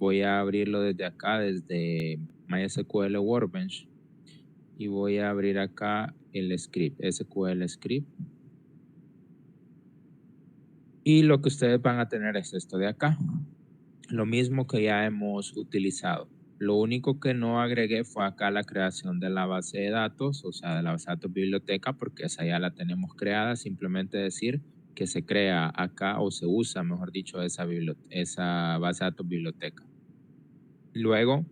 voy a abrirlo desde acá, desde MySQL Workbench, y voy a abrir acá el script, SQL script. Y lo que ustedes van a tener es esto de acá, lo mismo que ya hemos utilizado. Lo único que no agregué fue acá la creación de la base de datos, o sea, de la base de datos biblioteca, porque esa ya la tenemos creada. Simplemente decir que se crea acá o se usa, mejor dicho, esa base de datos biblioteca. Luego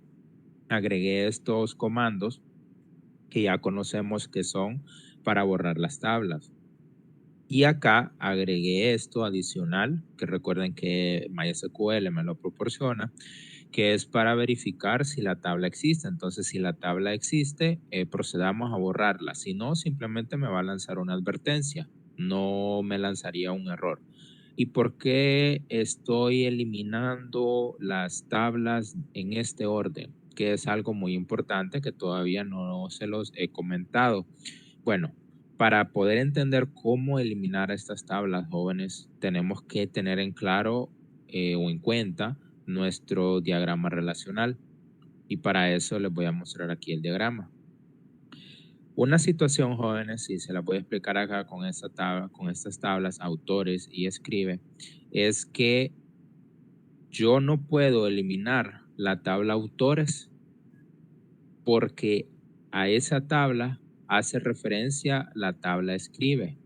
agregué estos comandos que ya conocemos que son para borrar las tablas. Y acá agregué esto adicional, que recuerden que MySQL me lo proporciona, que es para verificar si la tabla existe. Entonces, si la tabla existe, procedamos a borrarla. Si no, simplemente me va a lanzar una advertencia, no me lanzaría un error. ¿Y por qué estoy eliminando las tablas en este orden? Que es algo muy importante que todavía no se los he comentado. Bueno, para poder entender cómo eliminar estas tablas, jóvenes, tenemos que tener en claro o en cuenta nuestro diagrama relacional. Y para eso les voy a mostrar aquí el diagrama. Una situación, jóvenes, y se la voy a explicar acá con esta tabla, con estas tablas, autores y escribe, es que yo no puedo eliminar la tabla autores porque a esa tabla hace referencia la tabla escribe.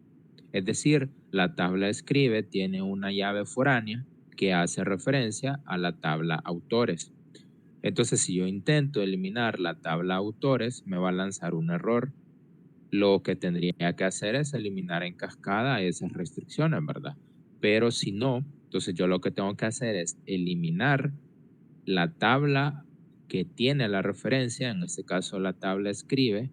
Es decir, la tabla escribe tiene una llave foránea que hace referencia a la tabla autores. Entonces, si yo intento eliminar la tabla autores, me va a lanzar un error. Lo que tendría que hacer es eliminar en cascada esas restricciones, ¿verdad? Pero si no, entonces yo lo que tengo que hacer es eliminar la tabla que tiene la referencia, en este caso la tabla escribe,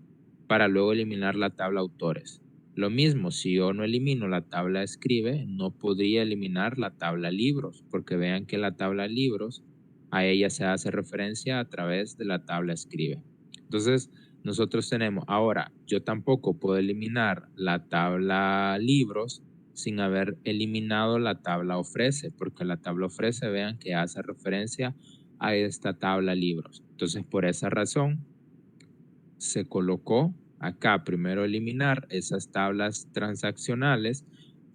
para luego eliminar la tabla autores. Lo mismo, si yo no elimino la tabla escribe, no podría eliminar la tabla libros, porque vean que la tabla libros, a ella se hace referencia a través de la tabla escribe. Entonces, nosotros tenemos, ahora, yo tampoco puedo eliminar la tabla libros sin haber eliminado la tabla ofrece, porque la tabla ofrece, vean que hace referencia a esta tabla libros. Entonces, por esa razón, se colocó acá primero eliminar esas tablas transaccionales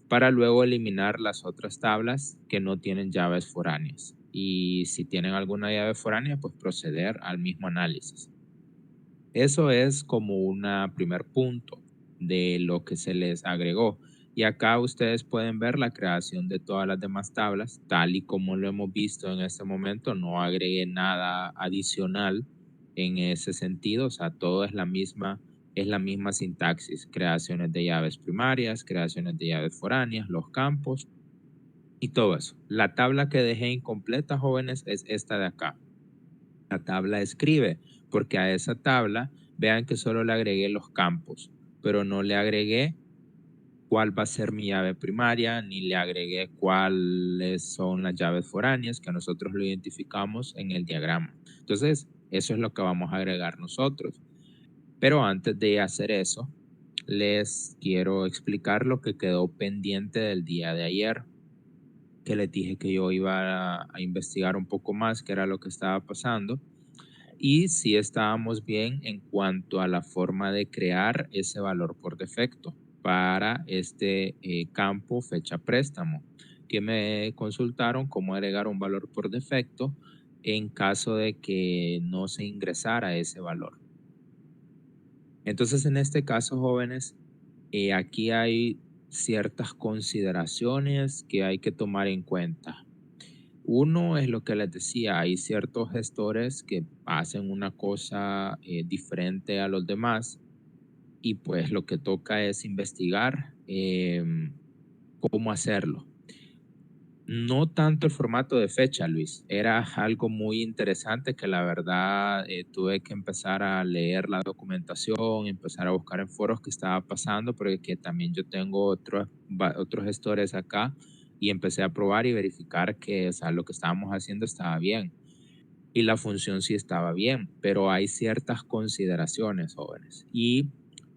para luego eliminar las otras tablas que no tienen llaves foráneas. Y si tienen alguna llave foránea, pues proceder al mismo análisis. Eso es como un primer punto de lo que se les agregó. Y acá ustedes pueden ver la creación de todas las demás tablas, tal y como lo hemos visto en este momento. No agregué nada adicional en ese sentido, o sea, todo es la misma sintaxis, creaciones de llaves primarias, creaciones de llaves foráneas, los campos y todo eso. La tabla que dejé incompleta, jóvenes, es esta de acá. La tabla escribe, porque a esa tabla, vean que solo le agregué los campos, pero no le agregué cuál va a ser mi llave primaria, ni le agregué cuáles son las llaves foráneas, que nosotros lo identificamos en el diagrama. Entonces, eso es lo que vamos a agregar nosotros. Pero antes de hacer eso, les quiero explicar lo que quedó pendiente del día de ayer, que les dije que yo iba a investigar un poco más qué era lo que estaba pasando. Y si estábamos bien en cuanto a la forma de crear ese valor por defecto para este campo fecha préstamo, que me consultaron cómo agregar un valor por defecto en caso de que no se ingresara ese valor. Entonces, en este caso, jóvenes, aquí hay ciertas consideraciones que hay que tomar en cuenta. Uno es lo que les decía, hay ciertos gestores que hacen una cosa diferente a los demás y pues lo que toca es investigar cómo hacerlo. No tanto el formato de fecha, Luis, era algo muy interesante que la verdad tuve que empezar a leer la documentación, empezar a buscar en foros qué estaba pasando, porque también yo tengo otros gestores acá y empecé a probar y verificar que, o sea, lo que estábamos haciendo estaba bien y la función sí estaba bien, pero hay ciertas consideraciones, jóvenes. Y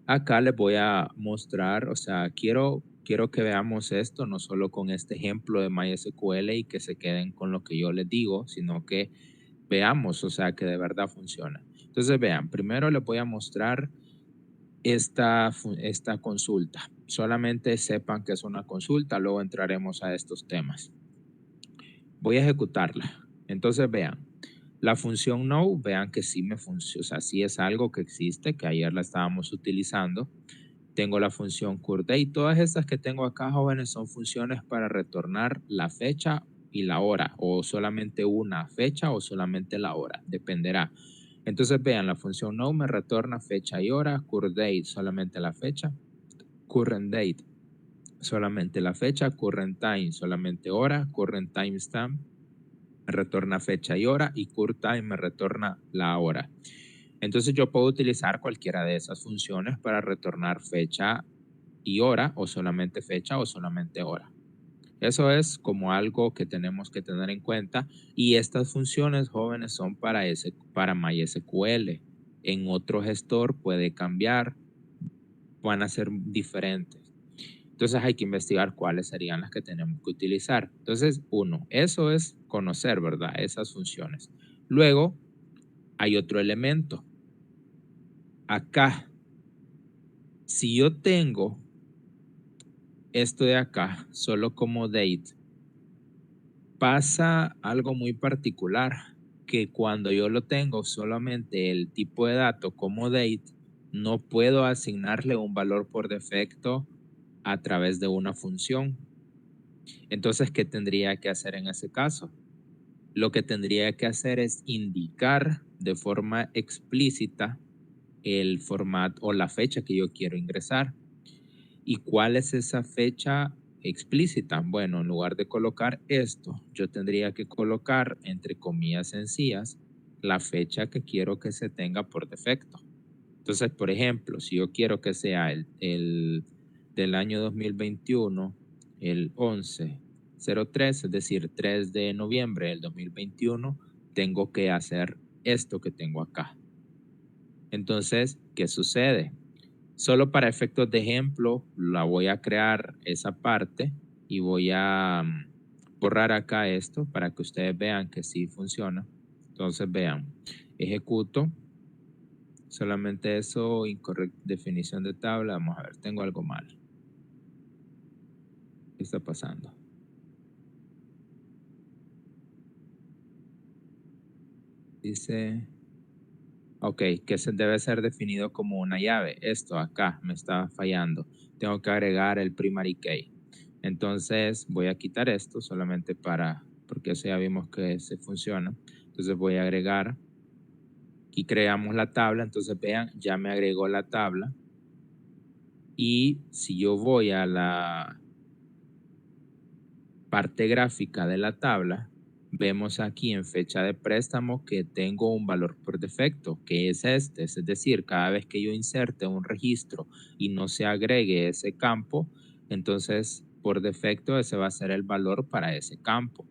acá les voy a mostrar, o sea, quiero quiero que veamos esto no solo con este ejemplo de MySQL y que se queden con lo que yo les digo, sino que veamos, o sea, que de verdad funciona. Entonces, vean, primero les voy a mostrar esta consulta. Solamente sepan que es una consulta, luego entraremos a estos temas. Voy a ejecutarla. Entonces, vean, la función no, vean que sí me funciona, o sea, sí es algo que existe, que ayer la estábamos utilizando. Tengo la función curDate. Todas estas que tengo acá, jóvenes, son funciones para retornar la fecha y la hora, o solamente una fecha o solamente la hora, dependerá. Entonces vean, la función no me retorna fecha y hora, curDate solamente la fecha, currentDate solamente la fecha, currentTime solamente hora, currentTimestamp me retorna fecha y hora y currentTime me retorna la hora. Entonces yo puedo utilizar cualquiera de esas funciones para retornar fecha y hora o solamente fecha o solamente hora. Eso es como algo que tenemos que tener en cuenta y estas funciones, jóvenes, son para MySQL. En otro gestor puede cambiar, van a ser diferentes. Entonces hay que investigar cuáles serían las que tenemos que utilizar. Entonces, uno, eso es conocer, ¿verdad? Esas funciones. Luego, hay otro elemento. Acá, si yo tengo esto de acá solo como date, pasa algo muy particular, que cuando yo lo tengo solamente el tipo de dato como date, no puedo asignarle un valor por defecto a través de una función. Entonces, ¿qué tendría que hacer en ese caso? Lo que tendría que hacer es indicar de forma explícita el formato o la fecha que yo quiero ingresar. ¿Y cuál es esa fecha explícita? Bueno, en lugar de colocar esto, yo tendría que colocar entre comillas sencillas la fecha que quiero que se tenga por defecto. Entonces, por ejemplo, si yo quiero que sea el del año 2021, el 11/03, es decir, 3 de noviembre del 2021, tengo que hacer esto que tengo acá. Entonces, ¿qué sucede? Solo para efectos de ejemplo, la voy a crear esa parte y voy a borrar acá esto para que ustedes vean que sí funciona. Entonces, vean, ejecuto. Solamente eso, incorrecta definición de tabla. Vamos a ver, tengo algo mal. ¿Qué está pasando? Dice, ok, que se debe ser definido como una llave. Esto acá me está fallando. Tengo que agregar el primary key. Entonces voy a quitar esto solamente porque eso ya vimos que se funciona. Entonces voy a agregar, aquí creamos la tabla, entonces vean, ya me agregó la tabla. Y si yo voy a la parte gráfica de la tabla, vemos aquí en fecha de préstamo que tengo un valor por defecto, que es este. Es decir, cada vez que yo inserte un registro y no se agregue ese campo, entonces por defecto ese va a ser el valor para ese campo.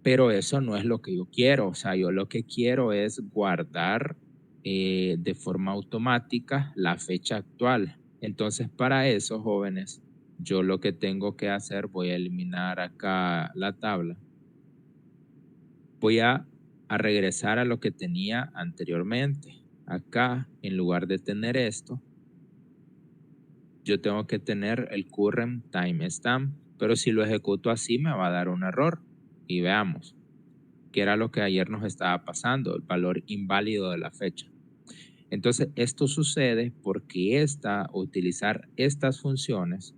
Pero eso no es lo que yo quiero. O sea, yo lo que quiero es guardar de forma automática la fecha actual. Entonces, para eso, jóvenes, yo lo que tengo que hacer, voy a eliminar acá la tabla. Voy a regresar a lo que tenía anteriormente. Acá, en lugar de tener esto, yo tengo que tener el current timestamp, pero si lo ejecuto así me va a dar un error. Y veamos, que era lo que ayer nos estaba pasando, el valor inválido de la fecha. Entonces, esto sucede porque utilizar estas funciones,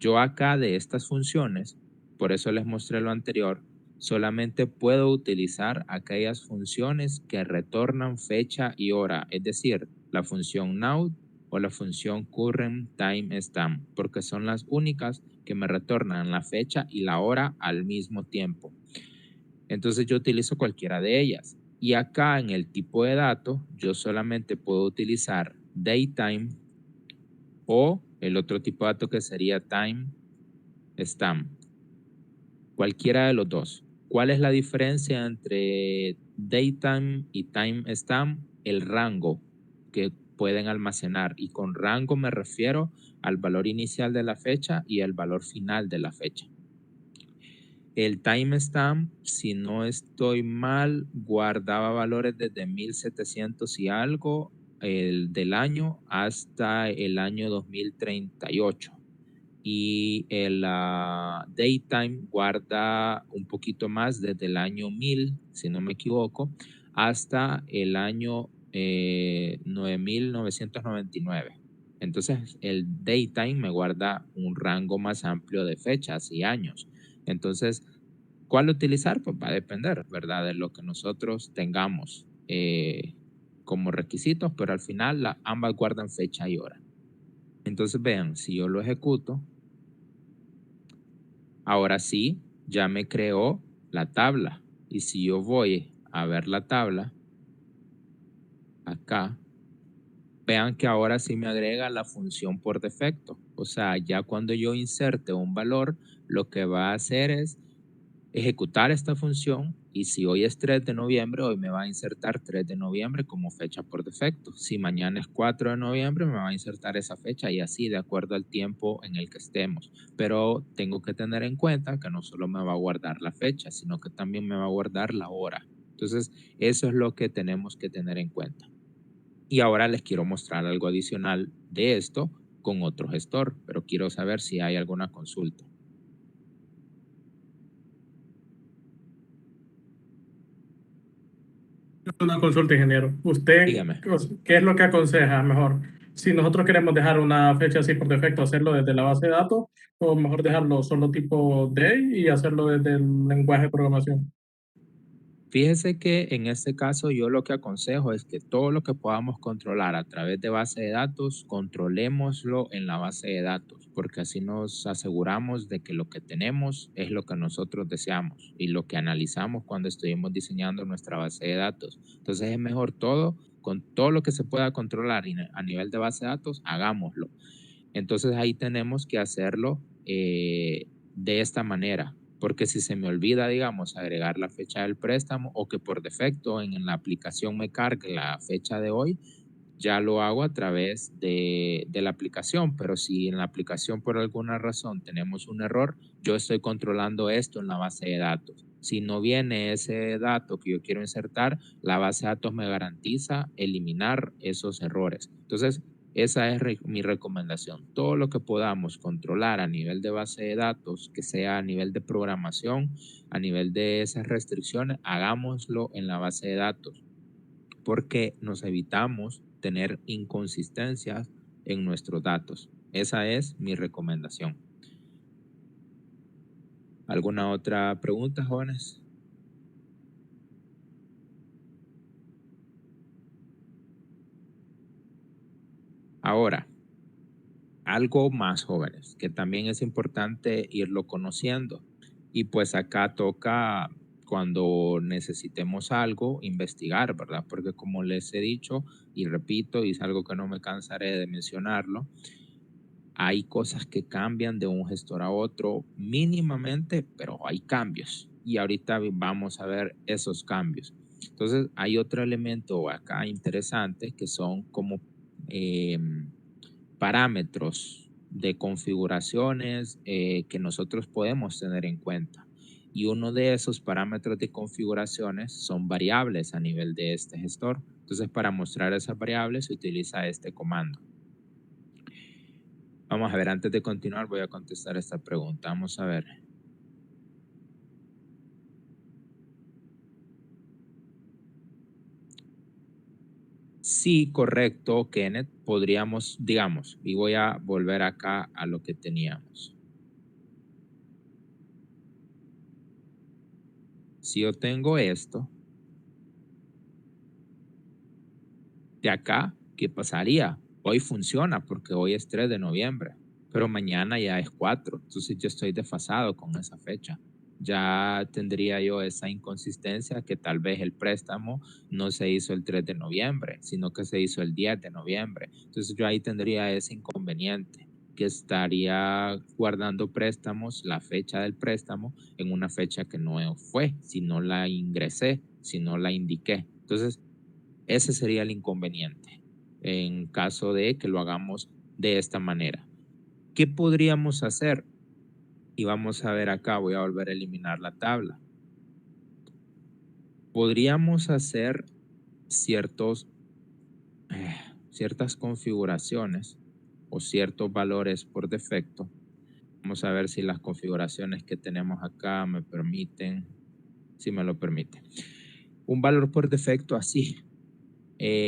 yo acá de estas funciones, por eso les mostré lo anterior, solamente puedo utilizar aquellas funciones que retornan fecha y hora, es decir, la función now o la función current timestamp, porque son las únicas que me retornan la fecha y la hora al mismo tiempo. Entonces yo utilizo cualquiera de ellas. Y acá en el tipo de dato, yo solamente puedo utilizar datetime o el otro tipo de dato que sería timestamp. Cualquiera de los dos. ¿Cuál es la diferencia entre datetime y timestamp? El rango que pueden almacenar. Y con rango me refiero al valor inicial de la fecha y el valor final de la fecha. El timestamp, si no estoy mal, guardaba valores desde 1700 y algo del año hasta el año 2038. Y el datetime guarda un poquito más desde el año 1000, si no me equivoco, hasta el año 9999. Entonces, el datetime me guarda un rango más amplio de fechas y años. Entonces, ¿cuál utilizar? Pues va a depender, ¿verdad? De lo que nosotros tengamos como requisitos, pero al final ambas guardan fecha y hora. Entonces, vean, si yo lo ejecuto, ahora sí, ya me creó la tabla. Y si yo voy a ver la tabla, acá, vean que ahora sí me agrega la función por defecto. O sea, ya cuando yo inserte un valor, lo que va a hacer es ejecutar esta función y si hoy es 3 de noviembre, hoy me va a insertar 3 de noviembre como fecha por defecto. Si mañana es 4 de noviembre, me va a insertar esa fecha y así de acuerdo al tiempo en el que estemos. Pero tengo que tener en cuenta que no solo me va a guardar la fecha, sino que también me va a guardar la hora. Entonces, eso es lo que tenemos que tener en cuenta. Y ahora les quiero mostrar algo adicional de esto con otro gestor, pero quiero saber si hay alguna consulta. Una consulta, ingeniero. ¿Usted Dígame. qué es lo que aconseja mejor? Si nosotros queremos dejar una fecha así por defecto, hacerlo desde la base de datos, o mejor dejarlo solo tipo day y hacerlo desde el lenguaje de programación. Fíjese que en este caso yo lo que aconsejo es que todo lo que podamos controlar a través de base de datos, controlémoslo en la base de datos, porque así nos aseguramos de que lo que tenemos es lo que nosotros deseamos y lo que analizamos cuando estuvimos diseñando nuestra base de datos. Entonces es mejor todo, con todo lo que se pueda controlar a nivel de base de datos, hagámoslo. Entonces ahí tenemos que hacerlo de esta manera, porque si se me olvida, digamos, agregar la fecha del préstamo o que por defecto en la aplicación me cargue la fecha de hoy, ya lo hago a través de la aplicación, pero si en la aplicación por alguna razón tenemos un error, yo estoy controlando esto en la base de datos. Si no viene ese dato que yo quiero insertar, la base de datos me garantiza eliminar esos errores. Entonces, esa es mi recomendación. Todo lo que podamos controlar a nivel de base de datos, que sea a nivel de programación, a nivel de esas restricciones, hagámoslo en la base de datos, porque nos evitamos tener inconsistencias en nuestros datos. Esa es mi recomendación. ¿Alguna otra pregunta, jóvenes? Ahora, algo más, jóvenes, que también es importante irlo conociendo. Y pues acá toca, cuando necesitemos algo, investigar, ¿verdad? Porque como les he dicho y repito, y es algo que no me cansaré de mencionarlo, hay cosas que cambian de un gestor a otro mínimamente, pero hay cambios. Y ahorita vamos a ver esos cambios. Entonces, hay otro elemento acá interesante que son como eh, parámetros de configuraciones que nosotros podemos tener en cuenta. Y uno de esos parámetros de configuraciones son variables a nivel de este gestor. Entonces, para mostrar esas variables se utiliza este comando. Vamos a ver, antes de continuar voy a contestar esta pregunta. Vamos a ver. Sí, correcto, Kenneth. Podríamos, digamos, y voy a volver acá a lo que teníamos. Si yo tengo esto, de acá, ¿qué pasaría? Hoy funciona porque hoy es 3 de noviembre, pero mañana ya es 4. Entonces yo estoy desfasado con esa fecha. Ya tendría yo esa inconsistencia que tal vez el préstamo no se hizo el 3 de noviembre, sino que se hizo el 10 de noviembre. Entonces yo ahí tendría ese inconveniente, que estaría guardando préstamos, la fecha del préstamo, en una fecha que no fue, si no la ingresé, si no la indiqué. Entonces, ese sería el inconveniente. en caso de que lo hagamos de esta manera. ¿Qué podríamos hacer? Y vamos a ver acá, voy a volver a eliminar la tabla. Podríamos hacer ciertas configuraciones o ciertos valores por defecto. Vamos a ver si las configuraciones que tenemos acá me permiten, si me lo permite. Un valor por defecto así,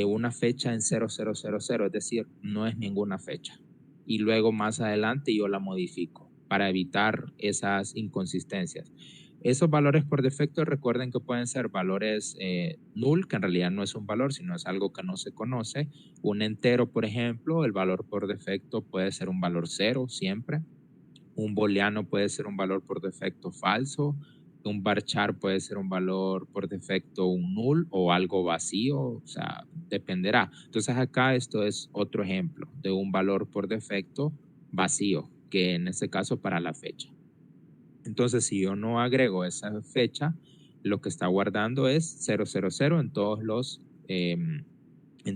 una fecha en 0000, es decir, no es ninguna fecha. Y luego más adelante yo la modifico para evitar esas inconsistencias. Esos valores por defecto, recuerden que pueden ser valores null, que en realidad no es un valor, sino es algo que no se conoce. Un entero, por ejemplo, el valor por defecto puede ser un valor 0 siempre. Un booleano puede ser un valor por defecto falso. Un varchar puede ser un valor por defecto un null o algo vacío, o sea, dependerá. Entonces acá esto es otro ejemplo de un valor por defecto vacío, que en este caso para la fecha. Entonces si yo no agrego esa fecha, lo que está guardando es 000 en todos los, en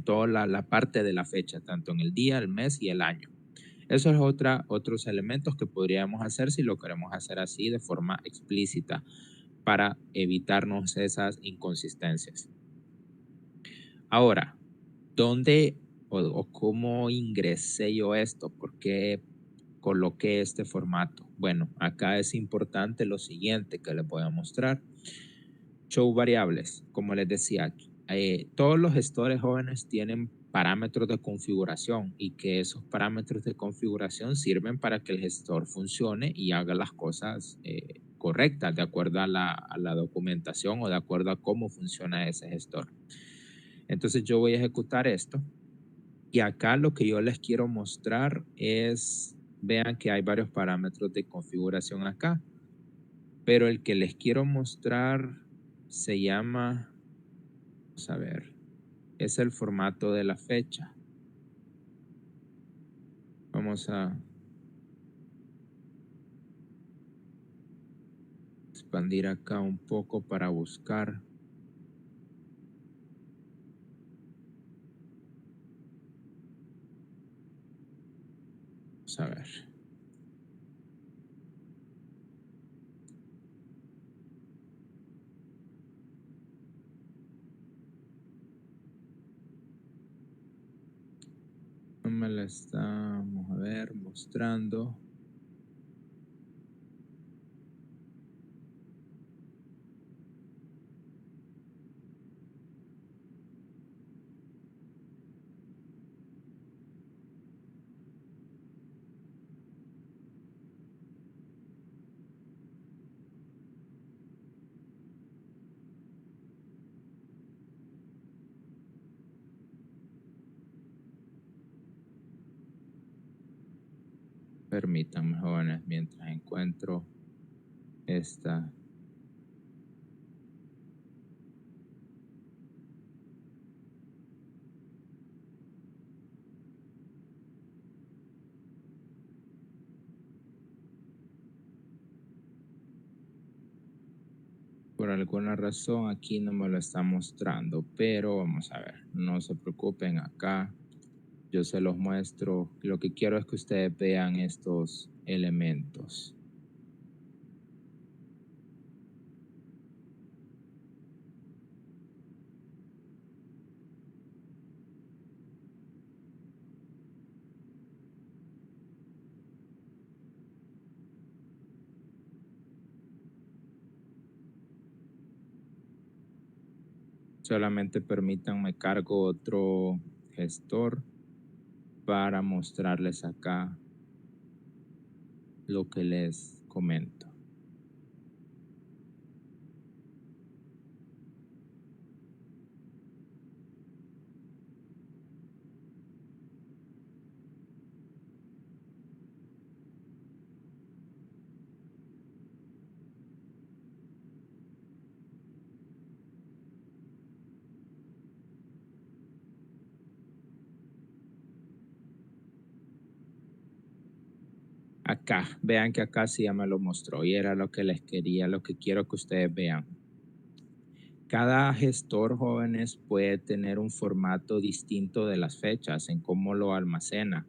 toda la parte de la fecha, tanto en el día, el mes y el año. Eso es otros elementos que podríamos hacer si lo queremos hacer así de forma explícita para evitarnos esas inconsistencias. Ahora, ¿dónde o cómo ingresé yo esto? ¿Por qué coloqué este formato? Bueno, acá es importante lo siguiente que les voy a mostrar. Show variables, como les decía, todos los gestores jóvenes tienen parámetros de configuración y que esos parámetros de configuración sirven para que el gestor funcione y haga las cosas correctas de acuerdo a la documentación o de acuerdo a cómo funciona ese gestor. Entonces yo voy a ejecutar esto y acá lo que yo les quiero mostrar es, vean que hay varios parámetros de configuración acá, pero el que les quiero mostrar se llama, vamos a ver, es el formato de la fecha. Vamos a expandir acá un poco para buscar. Vamos a ver. No me la estamos, a ver, mostrando. Permítanme, jóvenes, mientras encuentro esta. Por alguna razón aquí no me lo está mostrando, pero vamos a ver, no se preocupen acá. Yo se los muestro. Lo que quiero es que ustedes vean estos elementos. Solamente permítanme cargo otro gestor para mostrarles acá lo que les comento. Acá, vean que acá sí ya me lo mostró y era lo que les quería, lo que quiero que ustedes vean. Cada gestor, jóvenes, puede tener un formato distinto de las fechas en cómo lo almacena.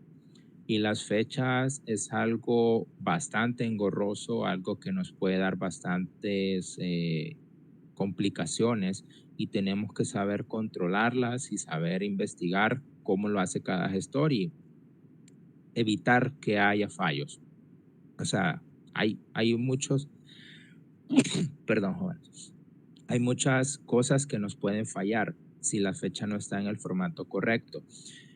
Y las fechas es algo bastante engorroso, algo que nos puede dar bastantes complicaciones y tenemos que saber controlarlas y saber investigar cómo lo hace cada gestor y evitar que haya fallos. O sea, hay muchos, perdón, jóvenes, hay muchas cosas que nos pueden fallar si la fecha no está en el formato correcto.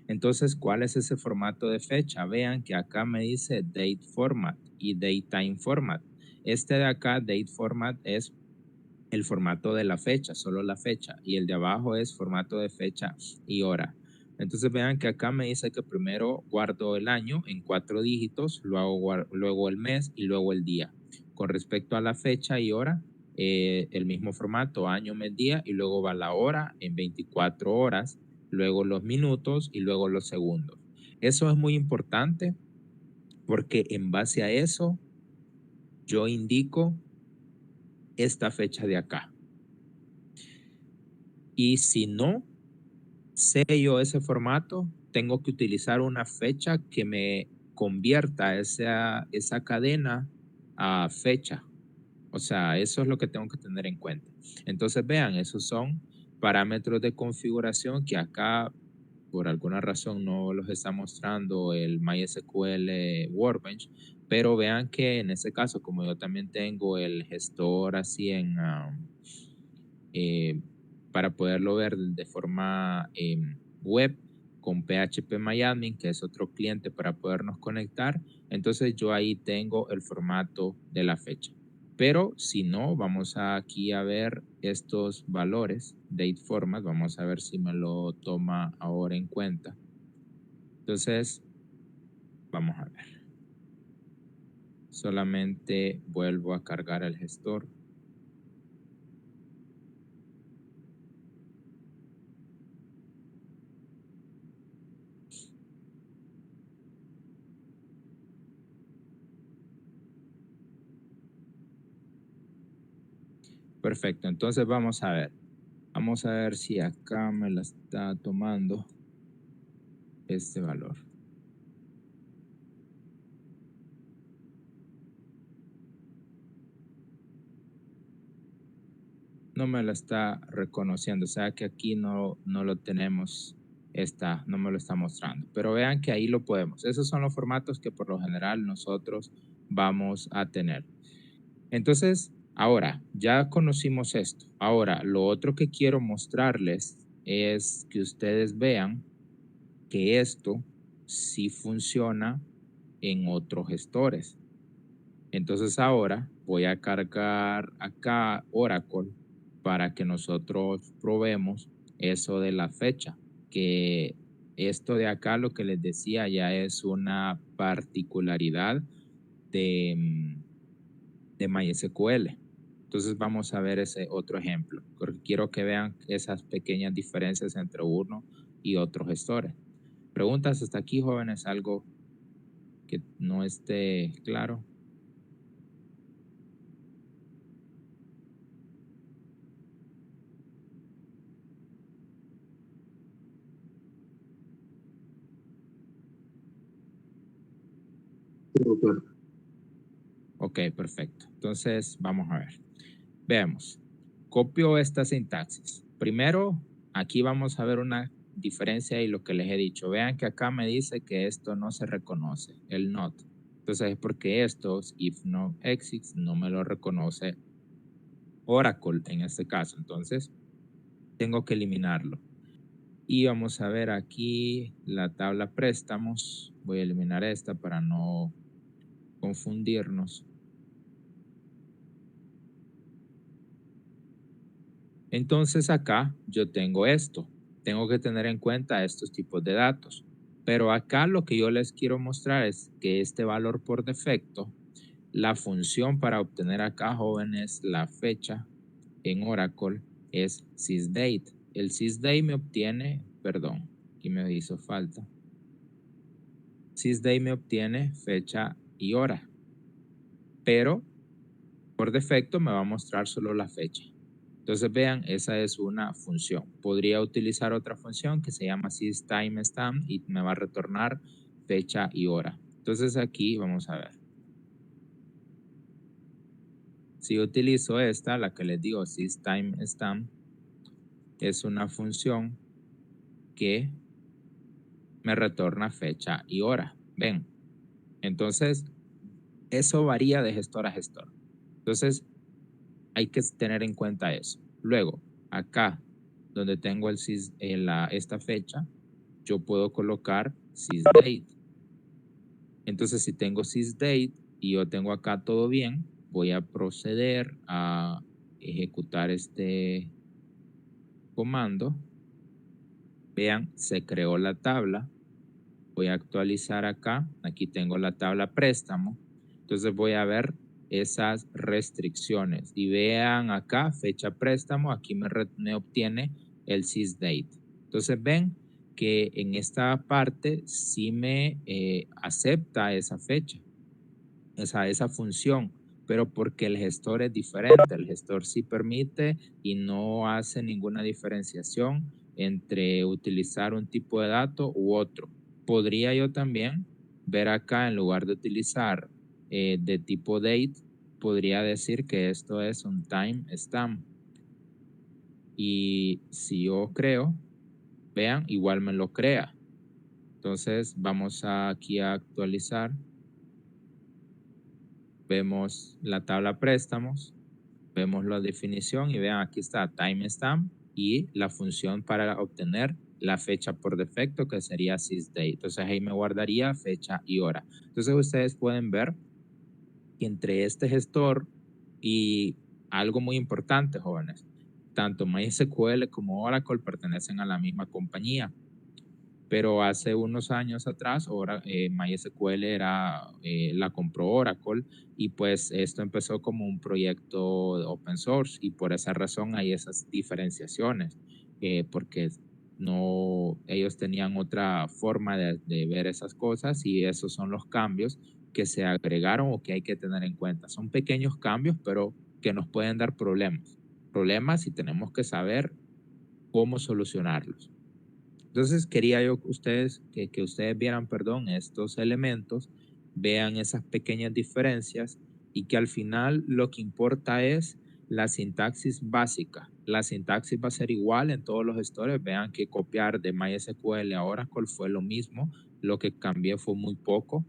Entonces, ¿cuál es ese formato de fecha? Vean que acá me dice date format y datetime format. Este de acá, date format, es el formato de la fecha, solo la fecha, y el de abajo es formato de fecha y hora. Entonces vean que acá me dice que primero guardo el año en 4 dígitos, luego el mes y luego el día. Con respecto a la fecha y hora, el mismo formato, año, mes, día, y luego va la hora en 24 horas, luego los minutos y luego los segundos. Eso es muy importante porque en base a eso yo indico esta fecha de acá. Y si no sé yo ese formato, tengo que utilizar una fecha que me convierta esa cadena a fecha. O sea, eso es lo que tengo que tener en cuenta. Entonces, vean, esos son parámetros de configuración que acá, por alguna razón, no los está mostrando el MySQL Workbench, pero vean que en ese caso, como yo también tengo el gestor así eh, para poderlo ver de forma web con PHP que es otro cliente para podernos conectar. Entonces yo ahí tengo el formato de la fecha. Pero si no, vamos aquí a ver estos valores, date format, vamos a ver si me lo toma ahora en cuenta. Entonces, vamos a ver. Solamente vuelvo a cargar el gestor. Perfecto, entonces vamos a ver. Vamos a ver si acá me la está tomando este valor. No me lo está reconociendo, o sea que aquí no lo tenemos, no me lo está mostrando. Pero vean que ahí lo podemos. Esos son los formatos que por lo general nosotros vamos a tener. Entonces, ahora, ya conocimos esto. Ahora, lo otro que quiero mostrarles es que ustedes vean que esto sí funciona en otros gestores. Entonces ahora voy a cargar acá Oracle para que nosotros probemos eso de la fecha, que esto de acá lo que les decía ya es una particularidad de, de MySQL. Entonces vamos a ver ese otro ejemplo, porque quiero que vean esas pequeñas diferencias entre uno y otros gestores. Preguntas hasta aquí, jóvenes, algo que no esté claro. Ok, perfecto. Entonces, vamos a ver. Veamos. Copio esta sintaxis. Primero, aquí vamos a ver una diferencia y lo que les he dicho. Vean que acá me dice que esto no se reconoce, el not. Entonces es porque estos if no exists no me lo reconoce Oracle en este caso. Entonces tengo que eliminarlo. Y vamos a ver aquí la tabla préstamos. Voy a eliminar esta para no confundirnos. Entonces acá yo tengo esto. Tengo que tener en cuenta estos tipos de datos. Pero acá lo que yo les quiero mostrar es que este valor por defecto, la función para obtener acá, jóvenes, la fecha en Oracle es sysdate. El sysdate me obtiene, perdón, aquí me hizo falta. Sysdate me obtiene fecha y hora. Pero por defecto me va a mostrar solo la fecha. Entonces vean, esa es una función. Podría utilizar otra función que se llama sysTimestamp y me va a retornar fecha y hora. Entonces aquí vamos a ver. Si utilizo esta, la que les digo sysTimestamp, es una función que me retorna fecha y hora. Ven, entonces eso varía de gestor a gestor. Entonces hay que tener en cuenta eso. Luego, acá donde tengo esta fecha, yo puedo colocar sysdate. Entonces, si tengo sysdate y yo tengo acá todo bien, voy a proceder a ejecutar este comando. Vean, se creó la tabla. Voy a actualizar acá. Aquí tengo la tabla préstamo. Entonces voy a ver esas restricciones. Y vean acá, fecha préstamo. Aquí me obtiene el sysdate. Entonces ven que en esta parte sí me acepta esa fecha, esa función, pero porque el gestor es diferente. El gestor sí permite y no hace ninguna diferenciación entre utilizar un tipo de dato u otro. Podría yo también ver acá, en lugar de utilizar de tipo date, podría decir que esto es un timestamp. Y si yo creo, vean, igual me lo crea. Entonces vamos aquí a actualizar. Vemos la tabla préstamos, vemos la definición y vean, aquí está timestamp y la función para obtener la fecha por defecto, que sería sysdate. Entonces ahí me guardaría fecha y hora. Entonces ustedes pueden ver que entre este gestor y algo muy importante, jóvenes, tanto MySQL como Oracle pertenecen a la misma compañía, pero hace unos años atrás, MySQL la compró Oracle, y pues esto empezó como un proyecto open source, y por esa razón hay esas diferenciaciones, porque no, ellos tenían otra forma de ver esas cosas, y esos son los cambios que se agregaron o que hay que tener en cuenta. Son pequeños cambios, pero que nos pueden dar problemas y tenemos que saber cómo solucionarlos. Entonces quería yo que ustedes vieran, perdón, estos elementos, vean esas pequeñas diferencias, y que al final lo que importa es la sintaxis básica. La sintaxis va a ser igual en todos los gestores. Vean que copiar de MySQL a Oracle fue lo mismo. Lo que cambié fue muy poco.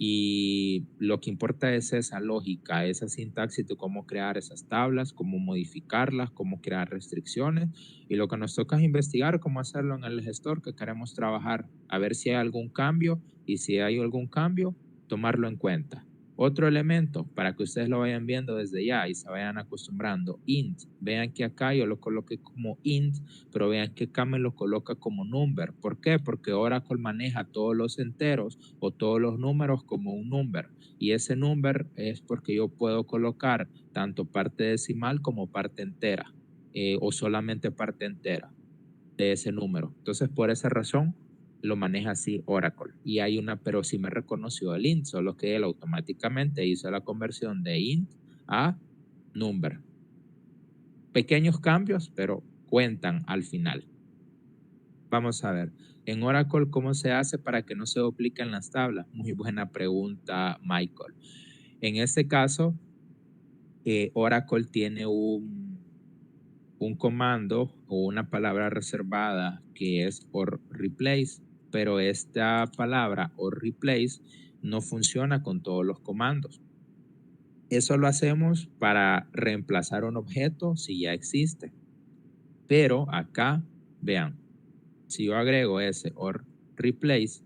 Y lo que importa es esa lógica, esa sintaxis de cómo crear esas tablas, cómo modificarlas, cómo crear restricciones. Y lo que nos toca es investigar cómo hacerlo en el gestor que queremos trabajar, a ver si hay algún cambio, y si hay algún cambio, tomarlo en cuenta. Otro elemento para que ustedes lo vayan viendo desde ya y se vayan acostumbrando, int. Vean que acá yo lo coloqué como int, pero vean que acá me lo coloca como number. ¿Por qué? Porque Oracle maneja todos los enteros o todos los números como un number, y ese number es porque yo puedo colocar tanto parte decimal como parte entera, o solamente parte entera de ese número. Entonces, por esa razón, lo maneja así Oracle. Y hay pero sí me reconoció el int, solo que él automáticamente hizo la conversión de int a number. Pequeños cambios, pero cuentan al final. Vamos a ver, en Oracle, ¿cómo se hace para que no se dupliquen las tablas? Muy buena pregunta, Michael. En este caso, Oracle tiene un comando o una palabra reservada que es or replace, pero esta palabra or replace no funciona con todos los comandos. Eso lo hacemos para reemplazar un objeto si ya existe. Pero acá, vean, si yo agrego ese or replace,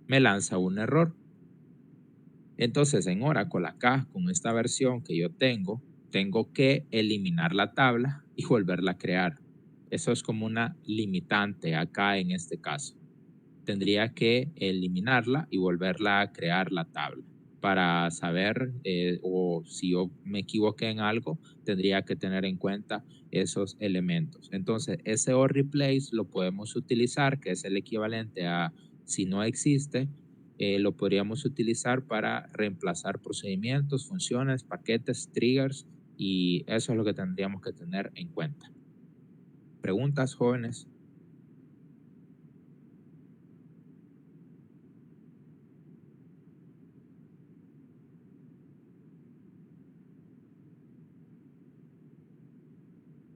me lanza un error. Entonces en Oracle acá, con esta versión que yo tengo que eliminar la tabla y volverla a crear. Eso es como una limitante acá en este caso. Tendría que eliminarla y volverla a crear la tabla para saber, o si yo me equivoqué en algo, tendría que tener en cuenta esos elementos. Entonces, ese or replace lo podemos utilizar, que es el equivalente a si no existe, lo podríamos utilizar para reemplazar procedimientos, funciones, paquetes, triggers, Y eso es lo que tendríamos que tener en cuenta. ¿Preguntas, jóvenes?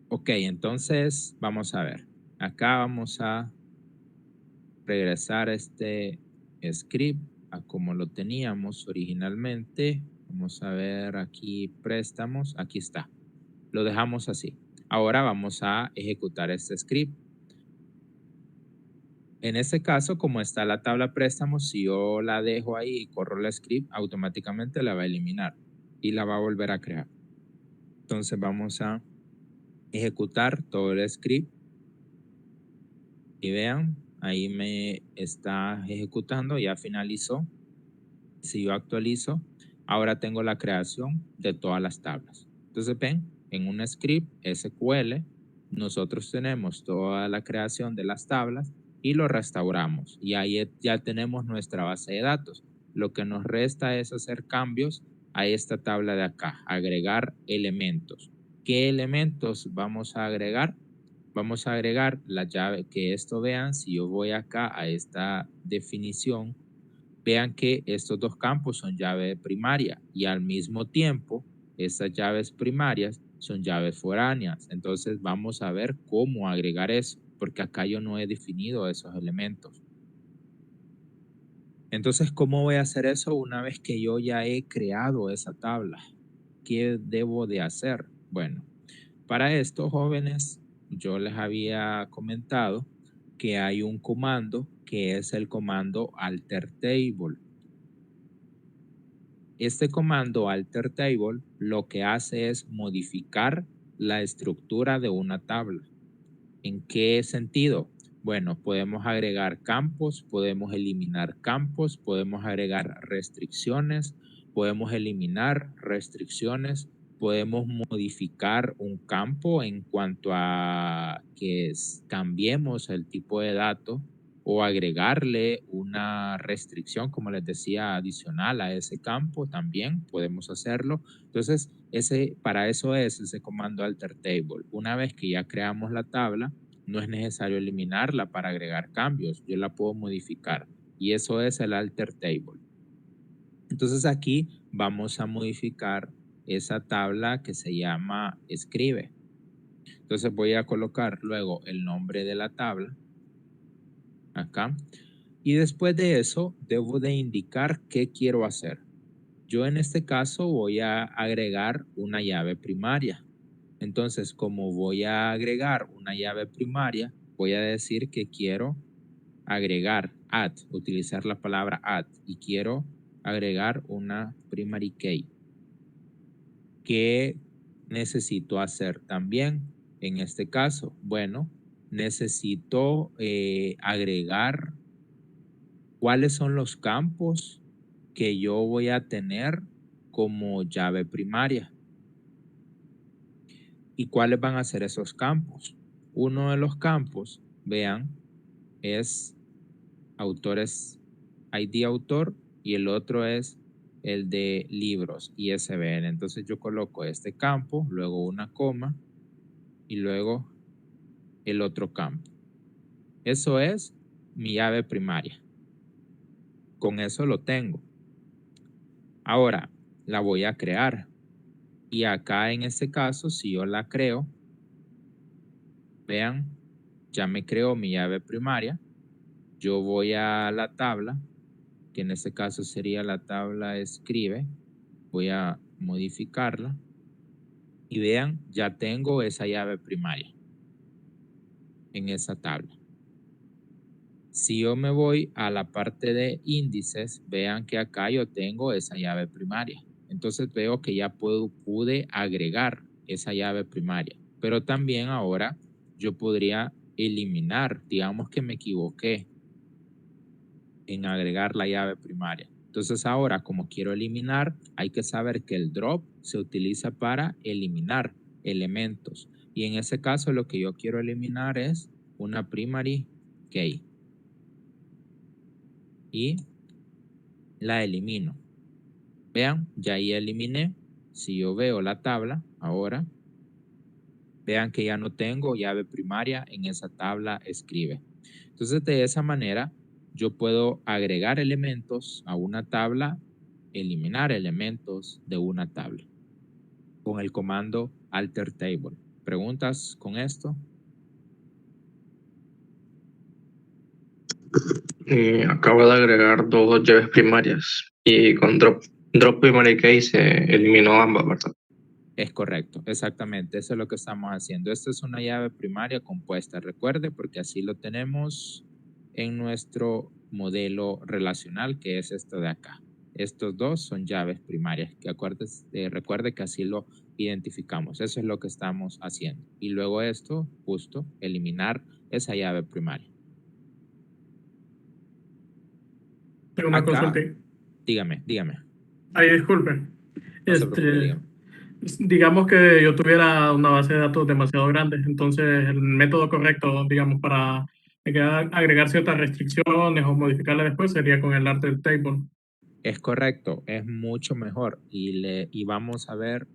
Ok, entonces vamos a ver. Acá vamos a regresar este script a como lo teníamos originalmente. Vamos a ver aquí préstamos. Aquí está. Lo dejamos así. Ahora vamos a ejecutar este script. En este caso, como está la tabla préstamos, si yo la dejo ahí y corro la script, automáticamente la va a eliminar y la va a volver a crear. Entonces vamos a ejecutar todo el script y vean, ahí me está ejecutando, ya finalizó. Si yo actualizo, ahora tengo la creación de todas las tablas. Entonces ven, en un script SQL, nosotros tenemos toda la creación de las tablas y lo restauramos. Y ahí ya tenemos nuestra base de datos. Lo que nos resta es hacer cambios a esta tabla de acá, agregar elementos. ¿Qué elementos vamos a agregar? Vamos a agregar la llave, que esto vean, si yo voy acá a esta definición, vean que estos dos campos son llave primaria y al mismo tiempo estas llaves primarias son llaves foráneas. Entonces vamos a ver cómo agregar eso, porque acá yo no he definido esos elementos. Entonces, ¿cómo voy a hacer eso una vez que yo ya he creado esa tabla? ¿Qué debo de hacer? Bueno, para esto, jóvenes, yo les había comentado que hay un comando que es el comando alter table. Este comando alter table lo que hace es modificar la estructura de una tabla. ¿En qué sentido? Bueno, podemos agregar campos, podemos eliminar campos, podemos agregar restricciones, podemos eliminar restricciones, podemos modificar un campo en cuanto a que cambiemos el tipo de dato o agregarle una restricción, como les decía, adicional a ese campo, también podemos hacerlo. Entonces, para eso es ese comando alter table. Una vez que ya creamos la tabla, no es necesario eliminarla para agregar cambios, yo la puedo modificar y eso es el alter table. Entonces aquí vamos a modificar esa tabla que se llama escribe. Entonces voy a colocar luego el nombre de la tabla acá y después de eso debo de indicar qué quiero hacer. Yo en este caso voy a agregar una llave primaria. Entonces, como voy a agregar una llave primaria, voy a decir que quiero agregar add, utilizar la palabra add y quiero agregar una primary key. ¿Qué necesito hacer también en este caso? Bueno, necesito agregar cuáles son los campos que yo voy a tener como llave primaria. ¿Y cuáles van a ser esos campos? Uno de los campos, vean, es autores, ID autor, y el otro es el de libros, ISBN. Entonces yo coloco este campo, luego una coma y luego el otro campo. Eso es mi llave primaria. Con eso lo tengo. Ahora la voy a crear. Y acá en este caso, si yo la creo, vean, ya me creó mi llave primaria. Yo voy a la tabla, que en este caso sería la tabla escribe. Voy a modificarla. Y vean, ya tengo esa llave primaria en esa tabla. Si yo me voy a la parte de índices, vean que acá yo tengo esa llave primaria. Entonces veo que ya pude agregar esa llave primaria. Pero también ahora yo podría eliminar, digamos que me equivoqué en agregar la llave primaria. Entonces ahora, como quiero eliminar, hay que saber que el drop se utiliza para eliminar elementos. Y en ese caso lo que yo quiero eliminar es una primary key. Y la elimino. Vean, ya ahí eliminé. Si yo veo la tabla, ahora. Vean que ya no tengo llave primaria en esa tabla escribe. Entonces, de esa manera, yo puedo agregar elementos a una tabla, eliminar elementos de una tabla con el comando alter table. ¿Preguntas con esto? Acabo de agregar dos llaves primarias y con drop primary key se eliminó ambas, ¿verdad? Es correcto, exactamente. Eso es lo que estamos haciendo. Esta es una llave primaria compuesta, recuerde, porque así lo tenemos en nuestro modelo relacional, que es esto de acá. Estos dos son llaves primarias, que recuerde que así lo identificamos. Eso es lo que estamos haciendo. Y luego esto, justo, eliminar esa llave primaria. Tengo una Acá, consulta. dígame. Ay, disculpe. No se preocupe, Este, dígame. digamos que yo tuviera una base de datos demasiado grande, entonces el método correcto, digamos, para agregar ciertas restricciones o modificarlas después sería con el alter table. Es correcto, es mucho mejor y vamos a ver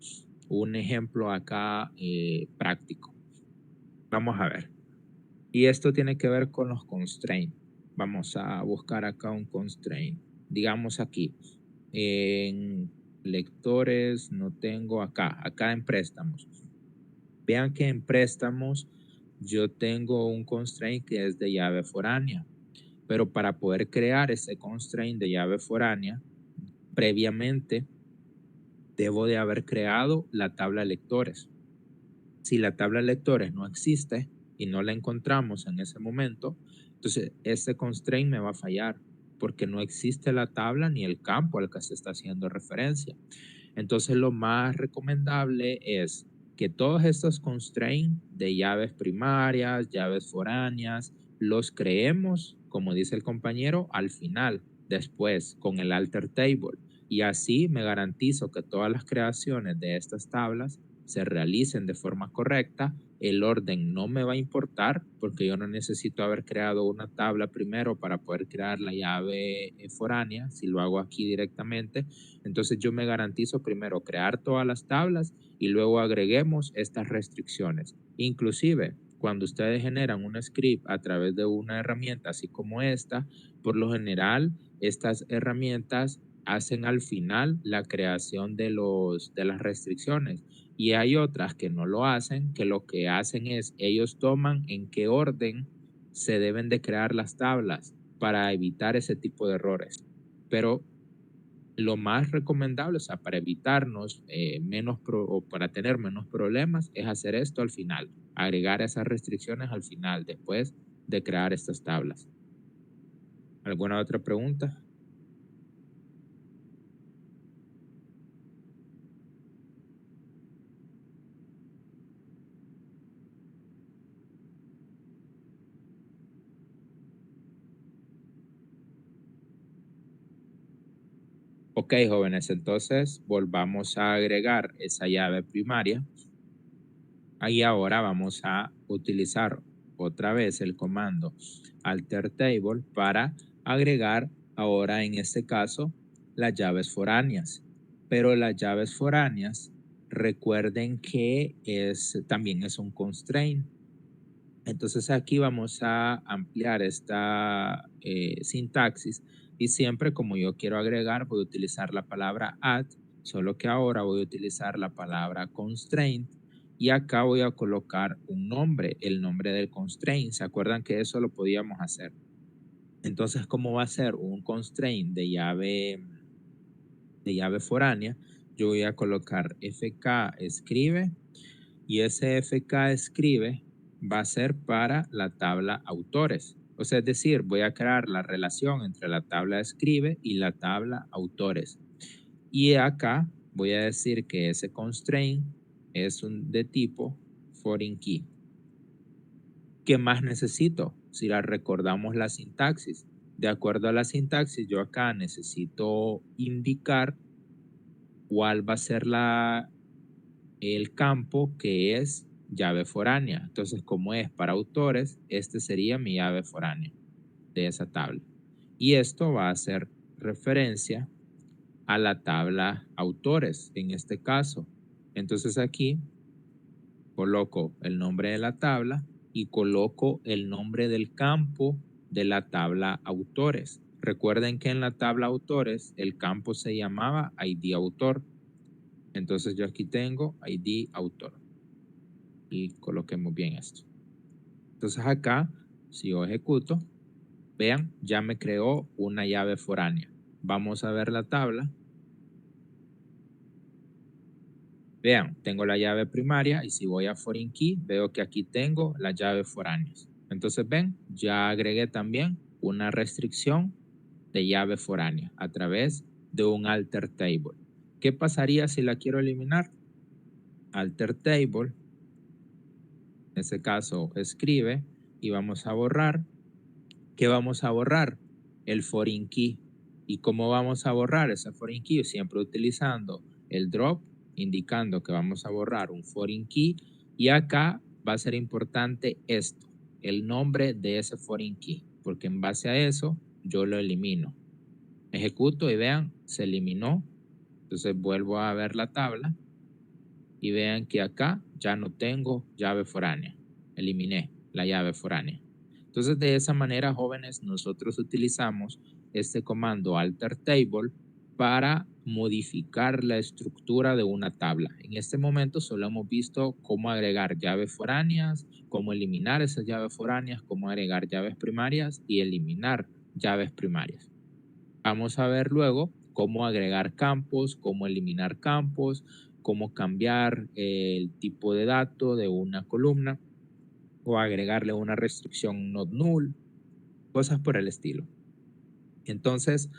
un ejemplo acá práctico. Vamos a ver. Y esto tiene que ver con los constraints. Vamos a buscar acá un constraint. Digamos aquí, en lectores no tengo acá en préstamos. Vean que en préstamos yo tengo un constraint que es de llave foránea. Pero para poder crear ese constraint de llave foránea, previamente debo de haber creado la tabla lectores. Si la tabla lectores no existe y no la encontramos en ese momento, entonces ese constraint me va a fallar porque no existe la tabla ni el campo al que se está haciendo referencia. Entonces lo más recomendable es que todos estos constraints de llaves primarias, llaves foráneas, los creemos, como dice el compañero, al final, después, con el alter table. Y así me garantizo que todas las creaciones de estas tablas se realicen de forma correcta. El orden no me va a importar porque yo no necesito haber creado una tabla primero para poder crear la llave foránea, si lo hago aquí directamente. Entonces yo me garantizo primero crear todas las tablas y luego agreguemos estas restricciones. Inclusive, cuando ustedes generan un script a través de una herramienta así como esta, por lo general, estas herramientas hacen al final la creación de las restricciones. Y hay otras que no lo hacen, que lo que hacen es ellos toman en qué orden se deben de crear las tablas para evitar ese tipo de errores. Pero lo más recomendable, o sea, para evitarnos o para tener menos problemas, es hacer esto al final, agregar esas restricciones al final, después de crear estas tablas. ¿Alguna otra pregunta? Ok, jóvenes, entonces volvamos a agregar esa llave primaria. Ahí ahora vamos a utilizar otra vez el comando alter table para agregar ahora en este caso las llaves foráneas. Pero las llaves foráneas, recuerden que también es un constraint. Entonces aquí vamos a ampliar esta sintaxis y siempre como yo quiero agregar voy a utilizar la palabra add, solo que ahora voy a utilizar la palabra constraint y acá voy a colocar un nombre, el nombre del constraint. ¿Se acuerdan que eso lo podíamos hacer? Entonces, ¿cómo va a ser un constraint de llave foránea? Yo voy a colocar fk escribe y ese fk escribe va a ser para la tabla autores. O sea, es decir, voy a crear la relación entre la tabla escribe y la tabla autores. Y acá voy a decir que ese constraint es de tipo foreign key. ¿Qué más necesito? Si la recordamos la sintaxis. De acuerdo a la sintaxis, yo acá necesito indicar cuál va a ser el campo que es llave foránea. Entonces, como es para autores, este sería mi llave foránea de esa tabla. Y esto va a hacer referencia a la tabla autores en este caso. Entonces aquí coloco el nombre de la tabla y coloco el nombre del campo de la tabla autores. Recuerden que en la tabla autores el campo se llamaba ID autor. Entonces yo aquí tengo ID autor. Y coloquemos bien esto. Entonces acá, si yo ejecuto, vean, ya me creó una llave foránea. Vamos a ver la tabla. Vean, tengo la llave primaria y si voy a foreign key, veo que aquí tengo las llaves foráneas. Entonces ven, ya agregué también una restricción de llave foránea a través de un alter table. ¿Qué pasaría si la quiero eliminar? Alter table, en este caso escribe y vamos a borrar. ¿Qué vamos a borrar? El foreign key. ¿Y cómo vamos a borrar ese foreign key? Siempre utilizando el drop, indicando que vamos a borrar un foreign key. Y acá va a ser importante esto, el nombre de ese foreign key, porque en base a eso yo lo elimino. Ejecuto y vean, se eliminó. Entonces vuelvo a ver la tabla y vean que acá ya no tengo llave foránea. Eliminé la llave foránea. Entonces, de esa manera, jóvenes, nosotros utilizamos este comando alter table para modificar la estructura de una tabla. En este momento solo hemos visto cómo agregar llaves foráneas, cómo eliminar esas llaves foráneas, cómo agregar llaves primarias y eliminar llaves primarias. Vamos a ver luego cómo agregar campos, cómo eliminar campos, cómo cambiar el tipo de dato de una columna o agregarle una restricción not null, cosas por el estilo. Entonces,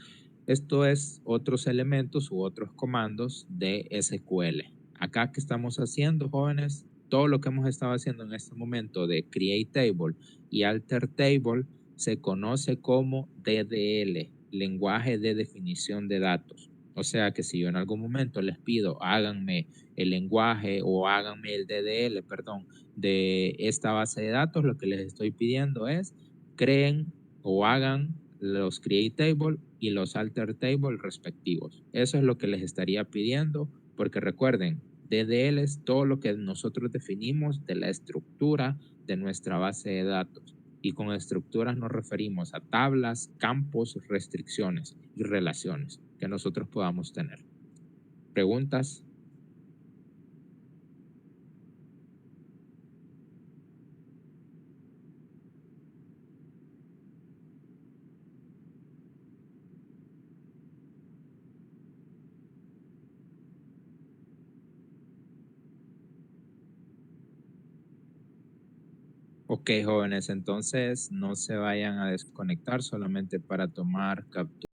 esto es otros elementos u otros comandos de SQL. Acá que estamos haciendo, jóvenes, todo lo que hemos estado haciendo en este momento de create table y alter table se conoce como DDL, lenguaje de definición de datos. O sea que si yo en algún momento les pido háganme el lenguaje o háganme el DDL, perdón, de esta base de datos, lo que les estoy pidiendo es creen o hagan los create table y los alter table respectivos. Eso es lo que les estaría pidiendo, porque recuerden, DDL es todo lo que nosotros definimos de la estructura de nuestra base de datos. Y con estructuras nos referimos a tablas, campos, restricciones y relaciones que nosotros podamos tener. ¿Preguntas? Ok, jóvenes, entonces no se vayan a desconectar solamente para tomar captura.